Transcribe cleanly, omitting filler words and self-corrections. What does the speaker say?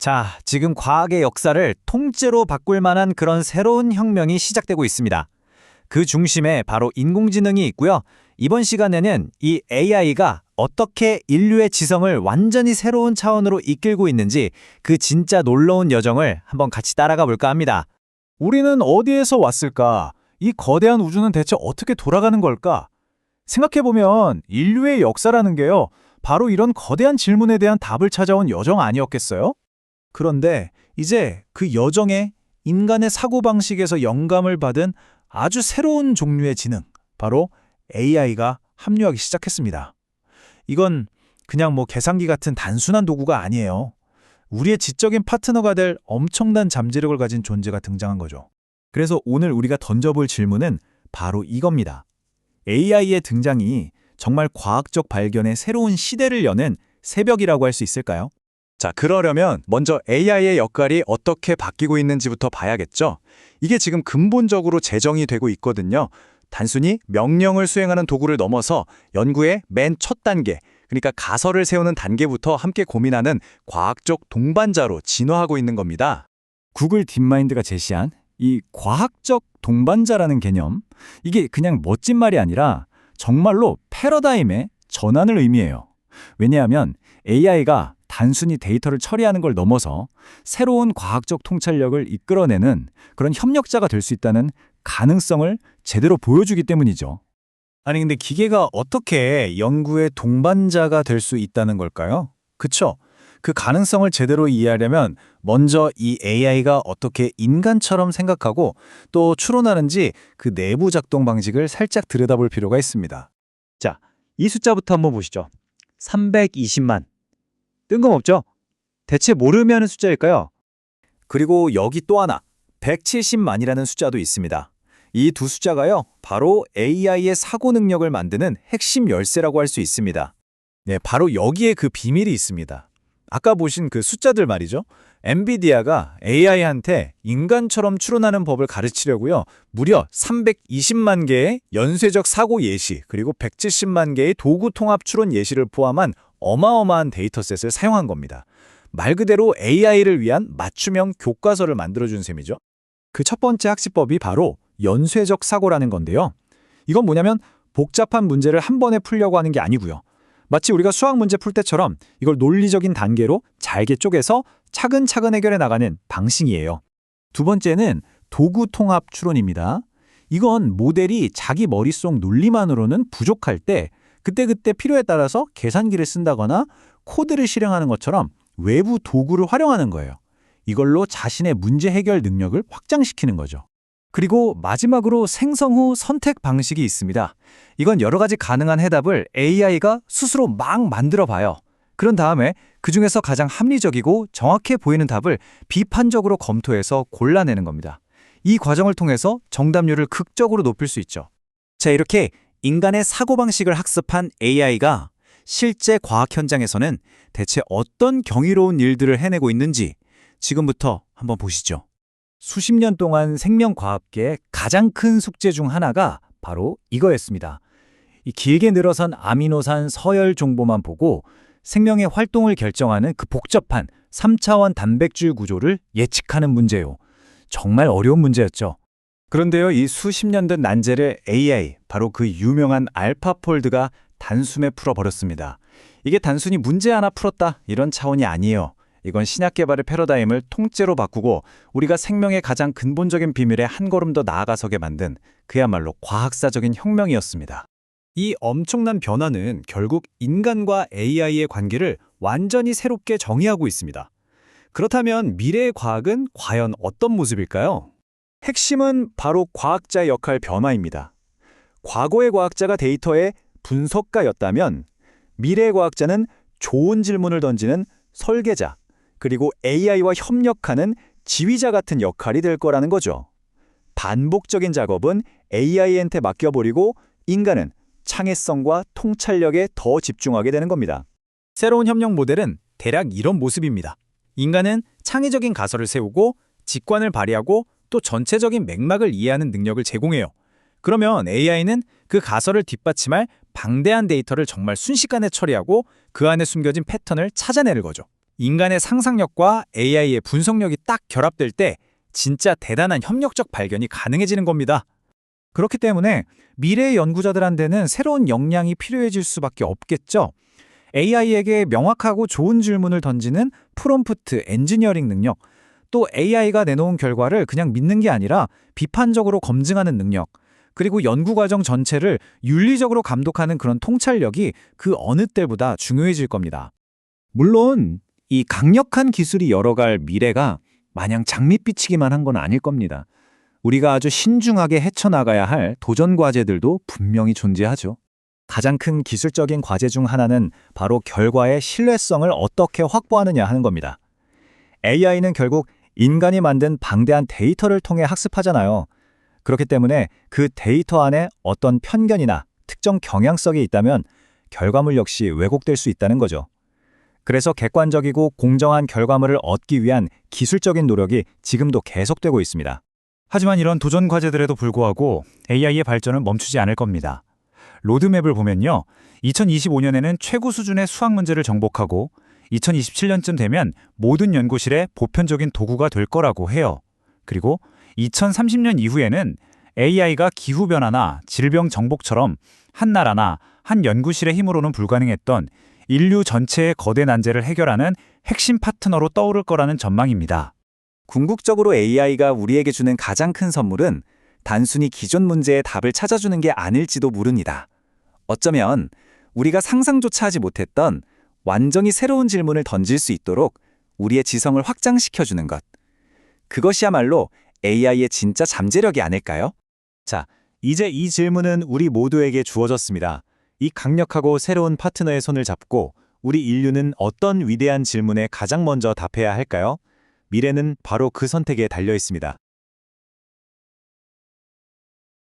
자, 지금 과학의 역사를 통째로 바꿀 만한 그런 새로운 혁명이 시작되고 있습니다. 그 중심에 바로 인공지능이 있고요. 이번 시간에는 이 AI가 어떻게 인류의 지성을 완전히 새로운 차원으로 이끌고 있는지 그 진짜 놀라운 여정을 한번 같이 따라가 볼까 합니다. 우리는 어디에서 왔을까? 이 거대한 우주는 대체 어떻게 돌아가는 걸까? 생각해보면 인류의 역사라는 게요, 바로 이런 거대한 질문에 대한 답을 찾아온 여정 아니었겠어요? 그런데 이제 그 여정에 인간의 사고방식에서 영감을 받은 아주 새로운 종류의 지능, 바로 AI가 합류하기 시작했습니다. 이건 그냥 계산기 같은 단순한 도구가 아니에요. 우리의 지적인 파트너가 될 엄청난 잠재력을 가진 존재가 등장한 거죠. 그래서 오늘 우리가 던져볼 질문은 바로 이겁니다. AI의 등장이 정말 과학적 발견의 새로운 시대를 여는 새벽이라고 할 수 있을까요? 자, 그러려면 먼저 AI의 역할이 어떻게 바뀌고 있는지부터 봐야겠죠. 이게 지금 근본적으로 재정이 되고 있거든요. 단순히 명령을 수행하는 도구를 넘어서 연구의 맨 첫 단계, 그러니까 가설을 세우는 단계부터 함께 고민하는 과학적 동반자로 진화하고 있는 겁니다. 구글 딥마인드가 제시한 이 과학적 동반자라는 개념, 이게 그냥 멋진 말이 아니라 정말로 패러다임의 전환을 의미해요. 왜냐하면 AI가 단순히 데이터를 처리하는 걸 넘어서 새로운 과학적 통찰력을 이끌어내는 그런 협력자가 될 수 있다는 가능성을 제대로 보여주기 때문이죠. 아니 근데 기계가 어떻게 연구의 동반자가 될 수 있다는 걸까요? 그쵸? 그 가능성을 제대로 이해하려면 먼저 이 AI가 어떻게 인간처럼 생각하고 또 추론하는지 그 내부 작동 방식을 살짝 들여다볼 필요가 있습니다. 자, 이 숫자부터 한번 보시죠. 320만. 뜬금없죠? 대체 뭐를 하는 숫자일까요? 그리고 여기 또 하나, 170만이라는 숫자도 있습니다. 이 두 숫자가요, 바로 AI의 사고 능력을 만드는 핵심 열쇠라고 할 수 있습니다. 네, 바로 여기에 그 비밀이 있습니다. 아까 보신 그 숫자들 말이죠. 엔비디아가 AI한테 인간처럼 추론하는 법을 가르치려고요, 무려 320만 개의 연쇄적 사고 예시, 그리고 170만 개의 도구 통합 추론 예시를 포함한 어마어마한 데이터셋을 사용한 겁니다. 말 그대로 AI를 위한 맞춤형 교과서를 만들어준 셈이죠. 그 첫 번째 학습법이 바로 연쇄적 사고라는 건데요. 이건 뭐냐면 복잡한 문제를 한 번에 풀려고 하는 게 아니고요. 마치 우리가 수학 문제 풀 때처럼 이걸 논리적인 단계로 잘게 쪼개서 차근차근 해결해 나가는 방식이에요. 두 번째는 도구 통합 추론입니다. 이건 모델이 자기 머릿속 논리만으로는 부족할 때 그때그때 필요에 따라서 계산기를 쓴다거나 코드를 실행하는 것처럼 외부 도구를 활용하는 거예요. 이걸로 자신의 문제 해결 능력을 확장시키는 거죠. 그리고 마지막으로 생성 후 선택 방식이 있습니다. 이건 여러 가지 가능한 해답을 AI가 스스로 막 만들어 봐요. 그런 다음에 그중에서 가장 합리적이고 정확해 보이는 답을 비판적으로 검토해서 골라내는 겁니다. 이 과정을 통해서 정답률을 극적으로 높일 수 있죠. 자, 이렇게 인간의 사고방식을 학습한 AI가 실제 과학 현장에서는 대체 어떤 경이로운 일들을 해내고 있는지 지금부터 한번 보시죠. 수십 년 동안 생명과학계의 가장 큰 숙제 중 하나가 바로 이거였습니다. 이 길게 늘어선 아미노산 서열 정보만 보고 생명의 활동을 결정하는 그 복잡한 3차원 단백질 구조를 예측하는 문제요. 정말 어려운 문제였죠. 그런데요, 이 수십 년 된 난제를 AI, 바로 그 유명한 알파폴드가 단숨에 풀어버렸습니다. 이게 단순히 문제 하나 풀었다, 이런 차원이 아니에요. 이건 신약 개발의 패러다임을 통째로 바꾸고 우리가 생명의 가장 근본적인 비밀에 한 걸음 더 나아가서게 만든 그야말로 과학사적인 혁명이었습니다. 이 엄청난 변화는 결국 인간과 AI의 관계를 완전히 새롭게 정의하고 있습니다. 그렇다면 미래의 과학은 과연 어떤 모습일까요? 핵심은 바로 과학자의 역할 변화입니다. 과거의 과학자가 데이터의 분석가였다면 미래의 과학자는 좋은 질문을 던지는 설계자, 그리고 AI와 협력하는 지휘자 같은 역할이 될 거라는 거죠. 반복적인 작업은 AI한테 맡겨버리고 인간은 창의성과 통찰력에 더 집중하게 되는 겁니다. 새로운 협력 모델은 대략 이런 모습입니다. 인간은 창의적인 가설을 세우고 직관을 발휘하고 또 전체적인 맥락을 이해하는 능력을 제공해요. 그러면 AI는 그 가설을 뒷받침할 방대한 데이터를 정말 순식간에 처리하고 그 안에 숨겨진 패턴을 찾아내는 거죠. 인간의 상상력과 AI의 분석력이 딱 결합될 때 진짜 대단한 협력적 발견이 가능해지는 겁니다. 그렇기 때문에 미래의 연구자들한테는 새로운 역량이 필요해질 수밖에 없겠죠. AI에게 명확하고 좋은 질문을 던지는 프롬프트 엔지니어링 능력, 또 AI가 내놓은 결과를 그냥 믿는 게 아니라 비판적으로 검증하는 능력, 그리고 연구 과정 전체를 윤리적으로 감독하는 그런 통찰력이 그 어느 때보다 중요해질 겁니다. 물론 이 강력한 기술이 열어갈 미래가 마냥 장밋빛이기만 한 건 아닐 겁니다. 우리가 아주 신중하게 헤쳐나가야 할 도전 과제들도 분명히 존재하죠. 가장 큰 기술적인 과제 중 하나는 바로 결과의 신뢰성을 어떻게 확보하느냐 하는 겁니다. AI는 결국 인간이 만든 방대한 데이터를 통해 학습하잖아요. 그렇기 때문에 그 데이터 안에 어떤 편견이나 특정 경향성이 있다면 결과물 역시 왜곡될 수 있다는 거죠. 그래서 객관적이고 공정한 결과물을 얻기 위한 기술적인 노력이 지금도 계속되고 있습니다. 하지만 이런 도전 과제들에도 불구하고 AI의 발전은 멈추지 않을 겁니다. 로드맵을 보면요. 2025년에는 최고 수준의 수학 문제를 정복하고 2027년쯤 되면 모든 연구실의 보편적인 도구가 될 거라고 해요. 그리고 2030년 이후에는 AI가 기후변화나 질병 정복처럼 한 나라나 한 연구실의 힘으로는 불가능했던 인류 전체의 거대 난제를 해결하는 핵심 파트너로 떠오를 거라는 전망입니다. 궁극적으로 AI가 우리에게 주는 가장 큰 선물은 단순히 기존 문제의 답을 찾아주는 게 아닐지도 모릅니다. 어쩌면 우리가 상상조차 하지 못했던 완전히 새로운 질문을 던질 수 있도록 우리의 지성을 확장시켜주는 것. 그것이야말로 AI의 진짜 잠재력이 아닐까요? 자, 이제 이 질문은 우리 모두에게 주어졌습니다. 이 강력하고 새로운 파트너의 손을 잡고 우리 인류는 어떤 위대한 질문에 가장 먼저 답해야 할까요? 미래는 바로 그 선택에 달려 있습니다.